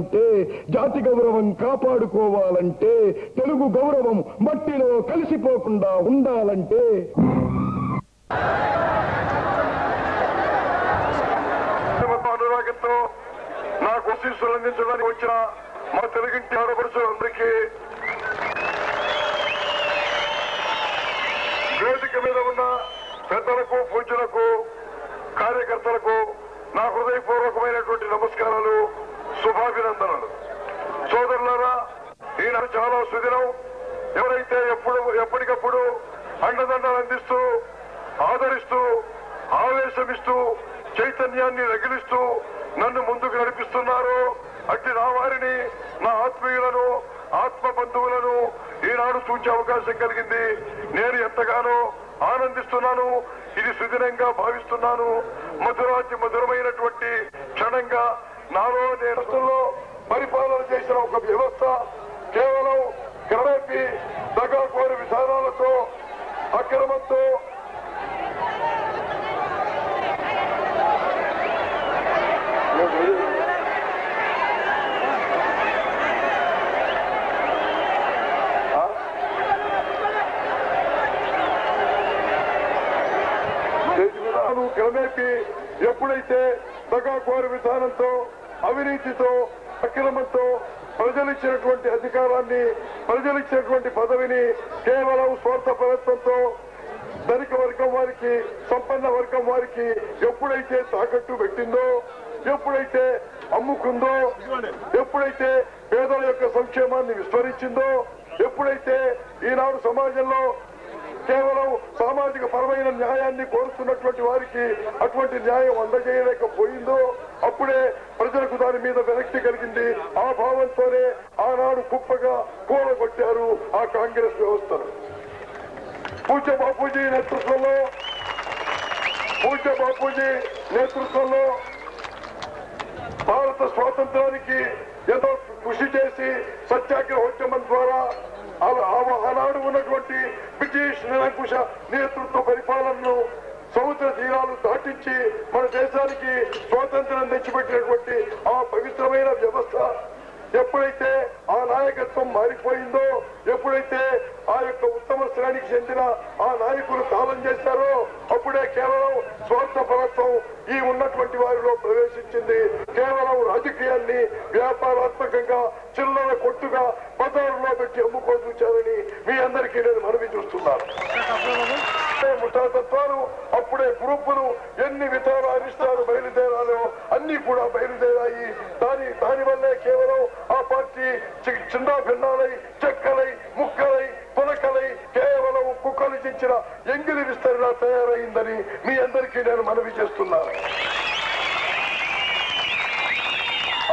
అంటే జాతి గౌరవం కాపాడుకోవాలంటే తెలుగు గౌరవం మట్టిలో కలిసిపోకుండా ఉండాలంటే అనురాగంతో నాకు ఆశీస్సులు అందించడానికి వచ్చిన మా తెలుగింటి ఆడపడుచులందరికీ వేదిక మీద ఉన్న పెద్దలకు పూజలకు కార్యకర్తలకు నా హృదయపూర్వకమైనటువంటి నమస్కారాలు, శుభాభినందనలు. సోదరులారా, ఈనాడు చాలా సుదినం. ఎవరైతే ఎప్పటికప్పుడు అండదండలు అందిస్తూ ఆదరిస్తూ ఆవేశమిస్తూ చైతన్యాన్ని రగిలిస్తూ నన్ను ముందుకు నడిపిస్తున్నారో అట్టి నా వారిని, నా ఆత్మీయులను, ఆత్మ బంధువులను ఈనాడు చూసే అవకాశం కలిగింది. నేను ఎంతగానో ఆనందిస్తున్నాను. ఇది సుదినంగా భావిస్తున్నాను. మధురాతి మధురమైనటువంటి క్షణంగా నాలో నేను పరిపాలన చేసిన ఒక వ్యవస్థ కేవలం క్రమేపీ దగాకోరు విధానాలతో అక్రమంతో క్రమేపీ ఎప్పుడైతే దగాకోరు విధానంతో అవినీతితో అక్రమంతో ప్రజలిచ్చినటువంటి అధికారాన్ని ప్రజలిచ్చినటువంటి పదవిని కేవలం స్వార్థ ప్రయత్నంతో ధనిక వర్గం వారికి సంపన్న వర్గం వారికి ఎప్పుడైతే తాకట్టు పెట్టిందో, ఎప్పుడైతే అమ్ముకుందో, ఎప్పుడైతే పేదల యొక్క సంక్షేమాన్ని విస్మరించిందో, ఎప్పుడైతే ఈనాడు సమాజంలో కేవలం సామాజిక పరమైన న్యాయాన్ని కోరుతున్నటువంటి వారికి అటువంటి న్యాయం అందజేయలేకపోయిందో అప్పుడే ప్రజలకు దాని మీద విరక్తి కలిగింది. ఆ భావంతోనే ఆనాడు కుప్పగా కూలగొట్టారు ఆ కాంగ్రెస్ వ్యవస్థను. పూజ్య బాపూజీ నేతృత్వంలో భారత స్వాతంత్రానికి ఎంతో కృషి చేసి సత్యాగ్రహోద్యమం ద్వారా ఆనాడు ఉన్నటువంటి బ్రిటిష్ నిరంకుశ నేతృత్వ పరిపాలనను సముద్ర తీరాలు దాటించి మన దేశానికి స్వాతంత్రం తెచ్చిపెట్టినటువంటి ఆ పవిత్రమైన వ్యవస్థ ఎప్పుడైతే ఆ నాయకత్వం మారిపోయిందో, ఎప్పుడైతే ఆ యొక్క ఉత్తమ శ్రేణికి చెందిన ఆ నాయకులు కాలం చేశారో అప్పుడే కేవలం స్వార్థపరత్వం ఈ ఉన్నటువంటి వారిలో ప్రవేశించింది. కేవలం రాజకీయాన్ని వ్యాపారాత్మకంగా చిల్లర కొట్టుగా బజారులో పెట్టి అమ్ముకోదూచారని మీ అందరికీ నేను మనవి చూస్తున్నాను. ముఠాతత్వాలు అప్పుడే గ్రూపులు ఎన్ని విధాల అరిష్టాలు బయలుదేరాలో అన్ని కూడా బయలుదేరాయి. దానివల్లే కేవలం ఆ పార్టీ చిన్న భిన్నాలై చెక్కలై ముక్కలై పునకలై కేవలం కుక్కలు చించిన ఎంగిలి విస్తరణ తయారైందని మీ అందరికీ నేను మనవి చేస్తున్నాను.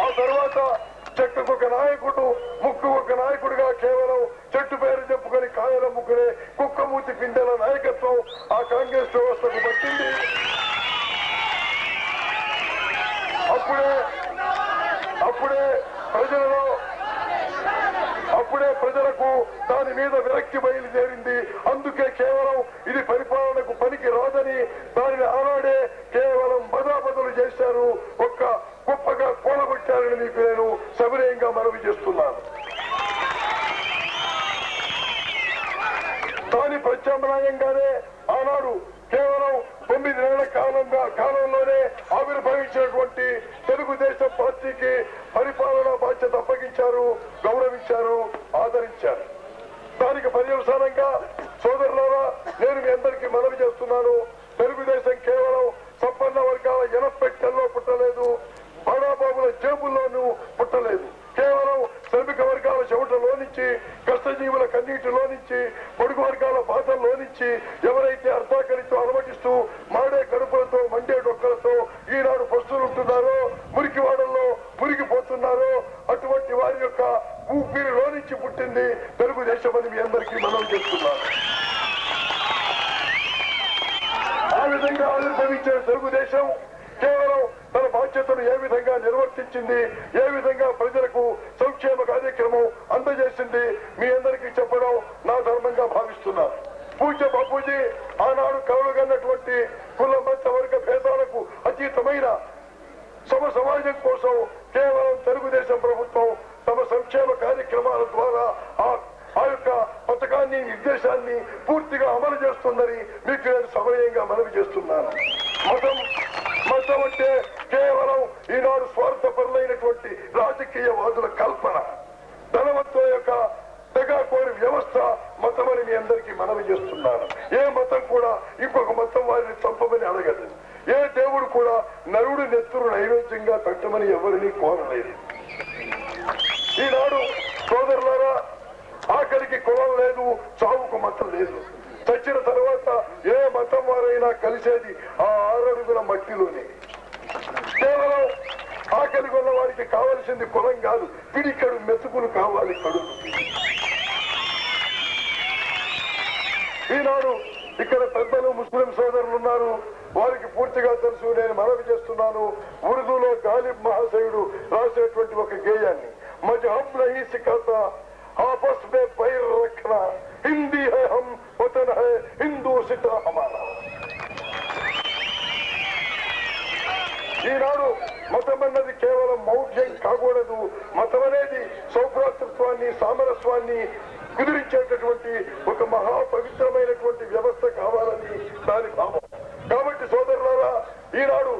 ఆ తర్వాత చెట్టుకు ఒక నాయకుడు ముక్కు ఒక నాయకుడిగా కేవలం చెట్టు పేరు చెప్పుకొని కాయల ముక్కునే కుక్కమూతి పిండెల నాయకత్వం ఆ కాంగ్రెస్ వ్యవస్థకు పట్టింది. అప్పుడే ప్రజలకు దాని మీద విరక్తి బయలుదేరింది. అందుకే కేవలం ఇది పరిపాలనకు పనికి రాదని దానిని ఆనాడే కేవలం బదాబదులు చేశారు, ఒక్క గొప్పగా కూలగొట్టారని మీకు నేను సవినయంగా మనవి చేస్తున్నాను. దాని ప్రత్యామ్నాయంగానే ఆనాడు కేవలం 9 నెలల కాలంలోనే ఆవిర్భవించినటువంటి తెలుగుదేశం పార్టీకి పరిపాలనా బాధ్యత అప్పగించారు, గౌరవించారు, ఆదరించారు. దానికి పర్యవసానంగా సోదరులారా, నేను మీ అందరికీ మనవి చేస్తున్నాను, తెలుగుదేశం కేవలం సంపన్న వర్గాల ఎనపెట్టెల్లో పుట్టలేదు, బడాబాబుల జేబుల్లోనూ పుట్టలేదు. కేవలం శ్రమిక వర్గాల చెమటలో నుంచి, కష్టజీవుల కన్నీటిలో నుంచి, పొడుగు వర్గాల బాధల్లో నుంచి ఎవరైతే అర్ధాకరితో అలమటిస్తూ మాడే కడుపులతో మండే డొక్కలతో ఈనాడు పస్తులుంటున్నారో, మురికివాడల్లో మురిగిపోతున్నారో అటువంటి వారి యొక్క ఊపిరిలో నుంచి పుట్టింది తెలుగుదేశం అని మీ అందరికీ మనం చేస్తున్నాను. ఆ విధంగా ఆవిర్భవించిన తెలుగుదేశం కేవలం తన బాధ్యతను ఏ విధంగా నిర్వర్తించింది, ఏ విధంగా ప్రజలకు సంక్షేమ కార్యక్రమం అందజేసింది మీ అందరికీ చెప్పడం నా ధర్మంగా భావిస్తున్నాను. పూజ్య బాపూజీ ఆనాడు కలలుగన్నటువంటి కుల మత వర్గ భేదాలకు అతీతమైన సమాజం కోసం కేవలం తెలుగుదేశం ప్రభుత్వం తమ సంక్షేమ కార్యక్రమాల ద్వారా ఆ యొక్క పథకాన్ని నిర్దేశాన్ని పూర్తిగా అమలు చేస్తుందని మీకు నేను సమయంగా మనవి చేస్తున్నాను. మతం అంటే కేవలం ఈనాడు స్వార్థపరులైనటువంటి రాజకీయవాదుల కల్పన, ధనవంతుల యొక్క తెగాకోరి వ్యవస్థ మతమని మీ అందరికీ మనవి చేస్తున్నాను. ఏ మతం కూడా ఇంకొక మతం వారిని చంపమని అడగదు. ఏ దేవుడు కూడా నరుడు నెత్తురు నైవేద్యంగా పెట్టమని ఎవరిని కోరలేదు. ఈనాడు సోదరులారా, ఆఖరికి కులం లేదు, చావుకు మతం లేదు. చచ్చిన తర్వాత ఏ మతం వారైనా కలిసేది ఆ 6 అడుగుల మట్టిలోనే. కేవలం ఆకలి కొన్న వారికి కావలసింది కులం కాదు, పిడికడు మెతుకులు కావాలి కడుపు. ఈనాడు ఇక్కడ పెద్దలు ముస్లిం సోదరులు ఉన్నారు, వారికి పూర్తిగా తెలుసు. నేను మనవి చేస్తున్నాను, ఉర్దూలో గాలిబ్ మహాశయుడు రాసేటువంటి ఒక గేయాన్ని, మజహబ్ నహీ సిఖాతా ఆపస్ మే పైర్ రఖనా, హిందీ హై హమ్ వతన్ హై హిందూ సిటా హమారా. ఈనాడు మతం అన్నది కేవలం మౌఢ్యం కాకూడదు. మతం అనేది సౌభ్రాతృత్వాన్ని, సామరస్వాన్ని కుదిరించేటటువంటి ఒక మహా పవిత్రమైనటువంటి వ్యవస్థ కావాలని దాని భావం. కాబట్టి సోదరులారా, ఈనాడు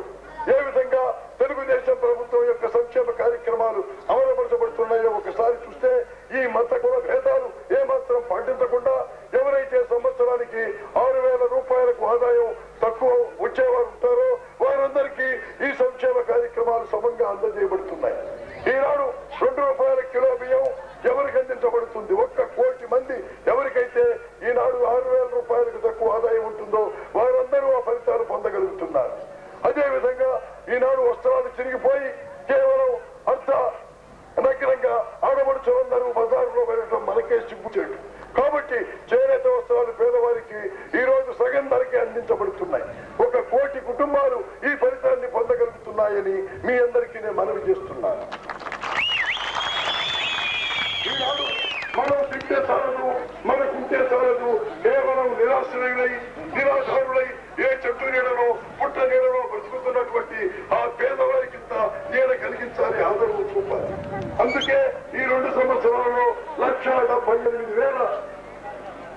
ఏ విధంగా తెలుగుదేశం ప్రభుత్వం యొక్క సంక్షేమ కార్యక్రమాలు అమలుపరచబడుతున్నాయో ఒకసారి చూస్తే ఈ మత కుల భేదాలు ఏమాత్రం పాటించకుండా ఎవరైతే సంవత్సరానికి 6,000 రూపాయలకు ఆదాయం తక్కువ వచ్చేవారు ఉంటారో వారందరికీ ఈ సంక్షేమ కార్యక్రమాలు సమంగా అందజేయబడుతున్నాయి. ఈనాడు 2 రూపాయల కిలో బియ్యం ఎవరికి అందించబడుతుంది? 1 కోటి మంది ఎవరికైతే ఈనాడు 6,000 రూపాయలకు తక్కువ ఆదాయం ఉంటుందో వారందరూ ఆ ఫలితాలు పొందగలుగుతున్నారు. అదేవిధంగా ఈనాడు వస్త్రాలు చిరిగిపోయి కేవలం అర్ధ నగ్నంగా ఆడబడుచులందరూ బజారులో వెళ్ళడం మనకే సిగ్గుచేటు. కాబట్టి చేనేత వస్త్రాలు పేదవారికి ఈ రోజు సగం ధరకే అందించబడుతున్నాయి. 1 కోటి కుటుంబాలు ఈ ఫలితాన్ని పొందగలుగుతున్నాయని మీ అందరికీ నేను మనవి చేస్తున్నాను. ఈనాడు మనం తింటే చాలదు, మనకుంటే చాలదు, కేవలం నిరాధారులై ఏ చెట్టు నీడలో పుట్ట నీడలో బ్రతుకుతున్నటువంటి ఆ పేదవారికింత నీడ కలిగించాలి, ఆదరవు చూపాలి. అందుకే ఈ 2 సంవత్సరాలలో 1,78,000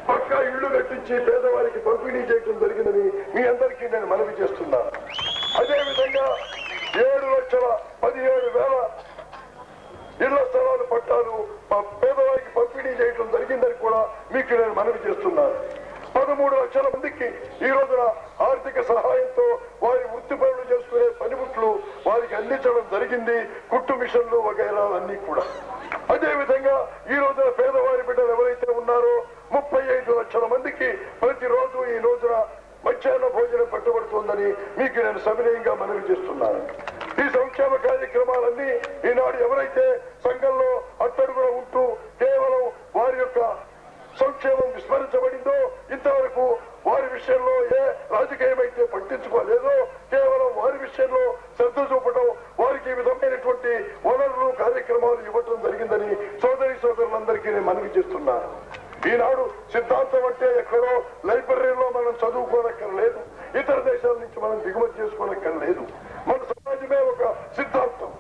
పక్కా ఇళ్లు కట్టించి పేదవారికి పంపిణీ చేయడం జరిగిందని మీ అందరికీ నేను మనవి చేస్తున్నాను. అదేవిధంగా 7,17,000 ఇళ్ల స్థలాలు పట్టాలు పేదవారికి పంపిణీ చేయడం జరిగిందని కూడా మీకు నేను మనవి చేస్తున్నాను. 13 లక్షల మందికి ఈ రోజున ఆర్థిక సహాయంతో వారి వృత్తి పనులు చేసుకునే పనిముట్లు వారికి అందించడం జరిగింది, కుట్టు మిషన్లు వగైరా అన్ని కూడా. అదేవిధంగా ఈ రోజున పేదవారి బిడ్డలు ఎవరైతే ఉన్నారో 35 లక్షల మందికి ప్రతిరోజు ఈ రోజున మధ్యాహ్న భోజనం పెట్టబడుతోందని మీకు నేను సవినయంగా మనవి చేస్తున్నాను. ఈ సంక్షేమ కార్యక్రమాలన్నీ ఈనాడు ఎవరైతే సంఘంలో అట్టడుగున ఉంటూ కేవలం వారి యొక్క సంక్షేమం విస్మరించబడిందో, ఇంతవరకు వారి విషయంలో ఏ రాజకీయమైతే పట్టించుకోలేదో కేవలం వారి విషయంలో శ్రద్ధ చూపడం, వారికి ఈ విధమైనటువంటి వనరులు కార్యక్రమాలు ఇవ్వటం జరిగిందని సోదరులందరికీ నేను మనవి చేస్తున్నాను. ఈనాడు సిద్ధాంతం అంటే ఎక్కడో లైబ్రరీలో మనం చదువుకోనక్కర్లేదు, ఇతర దేశాల నుంచి మనం దిగుమతి చేసుకోనక్కర్లేదు. మన సమాజమే ఒక సిద్ధాంతం.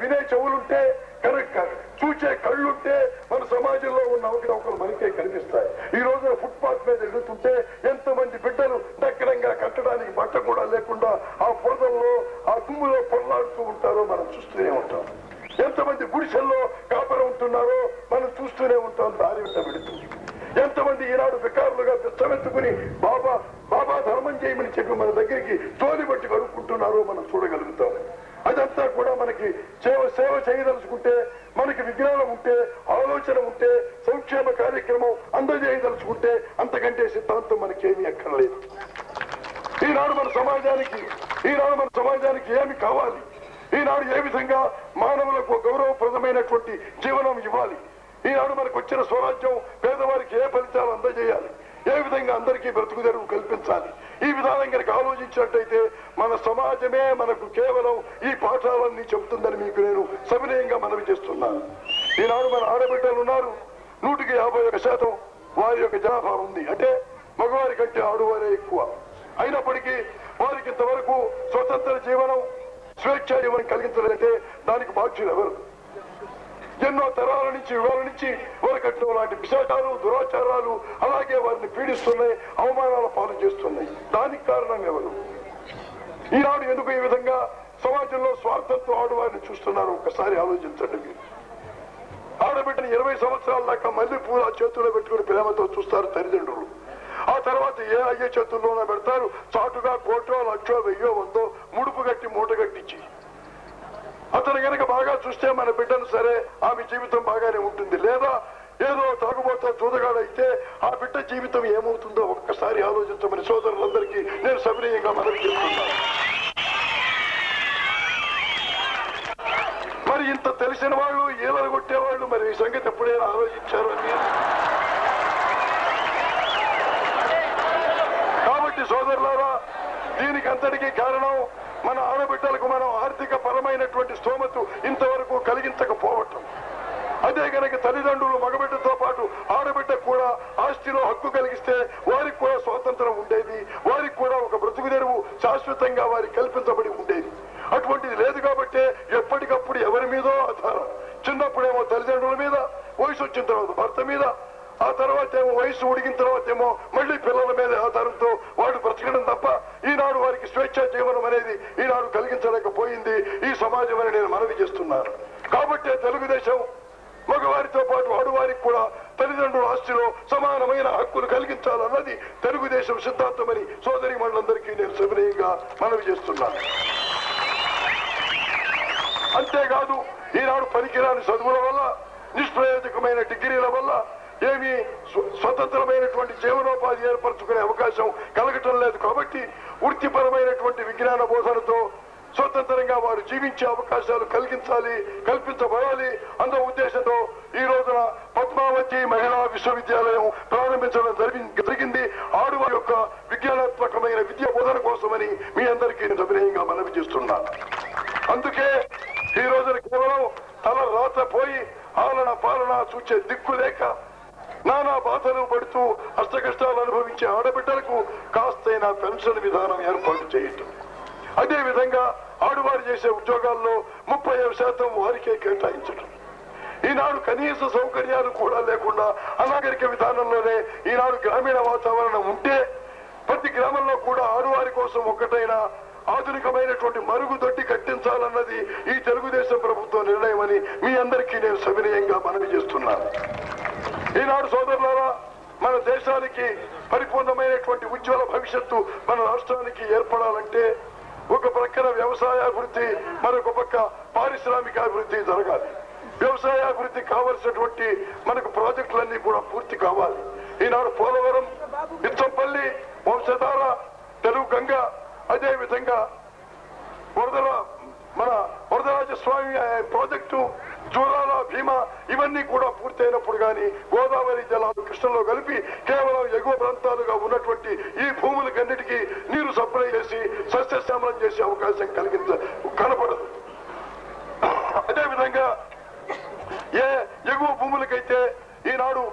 వినే చెవులుంటే కనుక చూచే కళ్ళుంటే మన సమాజంలో ఉన్న అవకతవకలు మనకే కనిపిస్తాయి. ఈ రోజున ఫుట్పాత్ మీద ఎదుగుతుంటే ఎంతమంది బిడ్డలు నగ్నంగా కట్టడానికి బట్ట కూడా లేకుండా ఆ పొదల్లో ఆ దుమ్ములో పొరలాడుతూ ఉంటారో మనం చూస్తూనే ఉంటాం. ఎంతమంది గుడిసెల్లో కాపరి ఉంటున్నారో మనం చూస్తూనే ఉంటాం దారి వెంట పెడుతూ. ఎంతమంది ఈనాడు వికారులుగా బిచ్చమెత్తుకుని బాబా ధర్మం చేయమని చెప్పి మన దగ్గరికి తోలి బట్టి కడుక్కుంటున్నారో మనం చూడగలుగుతాం. అదంతా కూడా మనకి సేవ చేయదలుచుకుంటే, మనకి విజ్ఞానం ఉంటే, ఆలోచన ఉంటే, సంక్షేమ కార్యక్రమం అందజేయదలుచుకుంటే అంతకంటే సిద్ధాంతం మనకేమీ అక్కర్లేదు. ఈనాడు మన సమాజానికి ఏమి కావాలి, ఈనాడు ఏ విధంగా మానవులకు గౌరవప్రదమైనటువంటి జీవనం ఇవ్వాలి, ఈనాడు మనకు వచ్చిన స్వరాజ్యం పేదవారికి ఏ ఫలితాలు అందజేయాలి, ఏ విధంగా అందరికీ బ్రతుకు తెరువు కల్పించాలి, ఈ విధానం కనుక ఆలోచించినట్టయితే మన సమాజమే మనకు కేవలం ఈ పాఠాలన్నీ చెబుతుందని మీకు నేను సవినయంగా మనవి చేస్తున్నాను. ఈనాడు మన ఆడబిడ్డలు ఉన్నారు, 151% వారి యొక్క జనాభా ఉంది. అంటే మగవారి కంటే ఆడవారే ఎక్కువ. అయినప్పటికీ వారికి ఇంతవరకు స్వతంత్ర జీవనం, స్వేచ్ఛ జీవనం కలిగించాలంటే దానికి బాధ్యులు ఎవరు? ఎన్నో తరాల నుంచి యుగాల నుంచి వరకట్నం లాంటి పిశాచాలు దురాచారాలు అలాగే వారిని పీడిస్తున్నాయి, అవమానాల పాలు చేస్తున్నాయి. దానికి కారణం ఎవరు? ఈనాడు ఎందుకు ఈ విధంగా సమాజంలో స్వార్థంతో ఆడవారిని చూస్తున్నారు? ఒక్కసారి ఆలోచించండి. మీరు ఆడబిడ్డని 20 సంవత్సరాల దాకా మళ్ళీ పూల చేతుల్లో పెట్టుకుని ప్రేమతో చూస్తారు తల్లిదండ్రులు. ఆ తర్వాత ఏ అయ్యే చేతుల్లోనే పెడతారు, చాటుగా కోటో లక్షో వెయ్యో వందో ముడుపు కట్టి మూట కట్టించి. అతను కనుక బాగా చూస్తే మన బిడ్డను సరే ఆమె జీవితం బాగానే ఉంటుంది. లేదా ఏదో తాగుబోతా చూదగాడైతే ఆ బిడ్డ జీవితం ఏమవుతుందో ఒక్కసారి ఆలోచించమని సోదరులందరికీ నేను సవినయంగా మనవి చేస్తున్నాను. మరి ఇంత తెలిసిన వాళ్ళు ఏదలు కొట్టేవాళ్ళు మరి ఈ సంగతి ఎప్పుడైనా ఆలోచించారు అని. కాబట్టి సోదరులారా, దీనికి అంతటికీ కారణం మన ఆడబిడ్డలకు మనం ఆర్థిక పరమైనటువంటి స్తోమత ఇంతవరకు కలిగించకపోవటం. అదే కనుక తల్లిదండ్రులు మగబిడ్డతో పాటు ఆడబిడ్డకు కూడా ఆస్తిలో హక్కు కలిగిస్తే వారికి కూడా స్వాతంత్రం ఉండేది, వారికి కూడా ఒక బ్రతుకు తెరువు శాశ్వతంగా వారికి కల్పించబడి ఉండేది. అటువంటిది లేదు కాబట్టి ఎప్పటికప్పుడు ఎవరి మీదో ఆధారం. చిన్నప్పుడేమో తల్లిదండ్రుల మీద, వయసు వచ్చిన తర్వాత భర్త మీద, ఆ తర్వాత ఏమో వయసు ఉడిగిన తర్వాత ఏమో మళ్ళీ పిల్లల మీద ఆధారంతో వాడు బ్రతకడం తప్ప ఈనాడు వారికి స్వేచ్ఛ జీవనం అనేది ఈనాడు కలిగించలేకపోయింది ఈ సమాజం అని నేను మనవి చేస్తున్నాను. కాబట్టి తెలుగుదేశం మగవారితో పాటు ఆడవారికి కూడా తల్లిదండ్రుల ఆస్తిలో సమానమైన హక్కులు కలిగించాలన్నది తెలుగుదేశం సిద్ధాంతమని సోదరి మండలందరికీ నేను సవినయంగా మనవి చేస్తున్నాను. అంతేకాదు ఈనాడు పనికిరాని చదువుల వల్ల, నిష్ప్రయోజకమైన డిగ్రీల వల్ల ఏమీ స్వతంత్రమైనటువంటి జీవనోపాధి ఏర్పరచుకునే అవకాశం కలగటం లేదు. కాబట్టి వృత్తిపరమైనటువంటి విజ్ఞాన బోధనతో స్వతంత్రంగా వారు జీవించే అవకాశాలు కల్పించబడాలి అన్న ఉద్దేశంతో ఈ రోజున పద్మావతి మహిళా విశ్వవిద్యాలయం ప్రారంభించడం జరిగింది. ఆడవారి యొక్క విజ్ఞానాత్మకమైన విద్యా బోధన కోసమని మీ అందరికీ నేను అభినయంగా మనవి చేస్తున్నాను. అందుకే ఈ రోజున కేవలం తల రాత పోయి ఆలన పాలన చూచే దిక్కు లేక నానా బాధలు పడుతూ అష్టకష్టాలు అనుభవించే ఆడబిడ్డలకు కాస్తైనా పెన్షన్ విధానం ఏర్పాటు చేయటం, అదే విధంగా ఆడవారు చేసే ఉద్యోగాల్లో 35% వారికే కేటాయించడం, ఈనాడు కనీస సౌకర్యాలు కూడా లేకుండా అనాగరిక విధానంలోనే ఈనాడు గ్రామీణ వాతావరణం ఉంటే ప్రతి గ్రామంలో కూడా ఆడవారి కోసం ఒక్కటైనా ఆధునికమైనటువంటి మరుగుదొడ్డి కట్టించాలన్నది ఈ తెలుగుదేశం ప్రభుత్వ నిర్ణయం అని మీ అందరికీ నేను సవినయంగా మనవి చేస్తున్నాను. ఈనాడు సోదరులారా, మన దేశానికి పరిపూర్ణమైనటువంటి ఉజ్వల భవిష్యత్తు మన రాష్ట్రానికి ఏర్పడాలంటే ఒక ప్రక్కన వ్యవసాయాభివృద్ధి, మరొక పక్క పారిశ్రామికాభివృద్ధి జరగాలి. వ్యవసాయాభివృద్ధి కావలసినటువంటి మనకు ప్రాజెక్టులన్నీ కూడా పూర్తి కావాలి. ఈనాడు పోలవరం, ఇచ్చంపల్లి, వంశధార, తెలుగు గంగ, అదే విధంగా మన వరదరాజస్వామి ప్రాజెక్టు, జూరాల, భీమా ఇవన్నీ కూడా పూర్తయినప్పుడు కానీ గోదావరి జలాలు కృష్ణలో కలిపి కేవలం ఎగువ ప్రాంతాలుగా ఉన్నటువంటి ఈ భూములకన్నిటికీ నీరు సప్లై చేసి సస్యశ్యామలం చేసే అవకాశం కనపడదు. అదేవిధంగా ఏ ఎగువ భూములకైతే ఈనాడు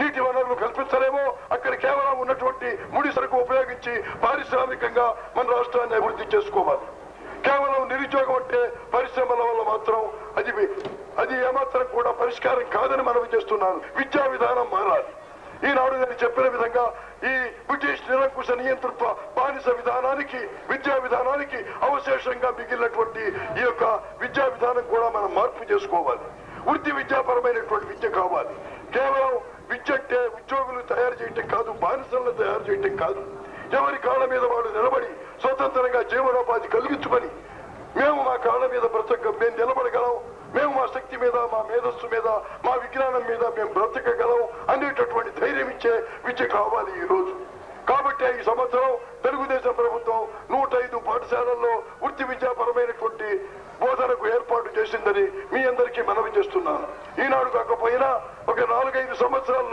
నీటి వనరులు కల్పించలేమో అక్కడ కేవలం ఉన్నటువంటి ముడి సరుకు ఉపయోగించి పారిశ్రామికంగా మన రాష్ట్రాన్ని అభివృద్ధి చేసుకోవాలి. కేవలం నిరుద్యోగం అంటే పరిశ్రమల వల్ల మాత్రం అది ఏమాత్రం కూడా పరిష్కారం కాదని మనవి చేస్తున్నాను. విద్యా విధానం మారాలి. ఈనాడు నేను చెప్పిన విధంగా ఈ బ్రిటిష్ నిరంకుశ నియంతృత్వ బానిస విధానానికి, విద్యా విధానానికి అవశేషంగా మిగిలినటువంటి ఈ యొక్క విద్యా విధానం కూడా మనం మార్పు చేసుకోవాలి. వృత్తి విద్యాపరమైనటువంటి విద్య కావాలి. కేవలం విద్య అంటే ఉద్యోగులు తయారు చేయటం కాదు, బానిసలను తయారు చేయటం కాదు. ఎవరి కాళ్ళ మీద వాళ్ళు నిలబడి స్వతంత్రంగా జీవనోపాధి కలిగించుకొని మేము మా కాళ్ళ మీద మేము నిలబడగలం, మేము మా శక్తి మీద, మా మేధస్సు మీద, మా విజ్ఞానం మీద మేము బ్రతకగలం అనేటటువంటి ధైర్యం ఇచ్చే విద్య కావాలి ఈ రోజు. కాబట్టి ఈ సంవత్సరం తెలుగుదేశం ప్రభుత్వం 105 పాఠశాలల్లో వృత్తి విద్యాపరమైనటువంటి బోధనకు ఏర్పాటు చేసిందని మీ అందరికీ మనవి చేస్తున్నాను. ఈనాడు కాకపోయినా ఒక 4-5 సంవత్సరాల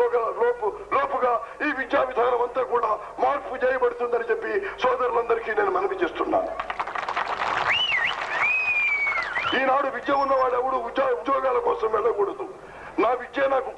లోపుగా ఈ విద్యా విధానం అంతా కూడా మార్పు చేయబడుతుందని చెప్పి సోదరులందరికీ నేను మనవి చేస్తున్నాను. ఈనాడు విద్య ఉన్నవాడు ఎవడు ఉద్యోగాల కోసం వెళ్ళకూడదు. నా విద్య నాకు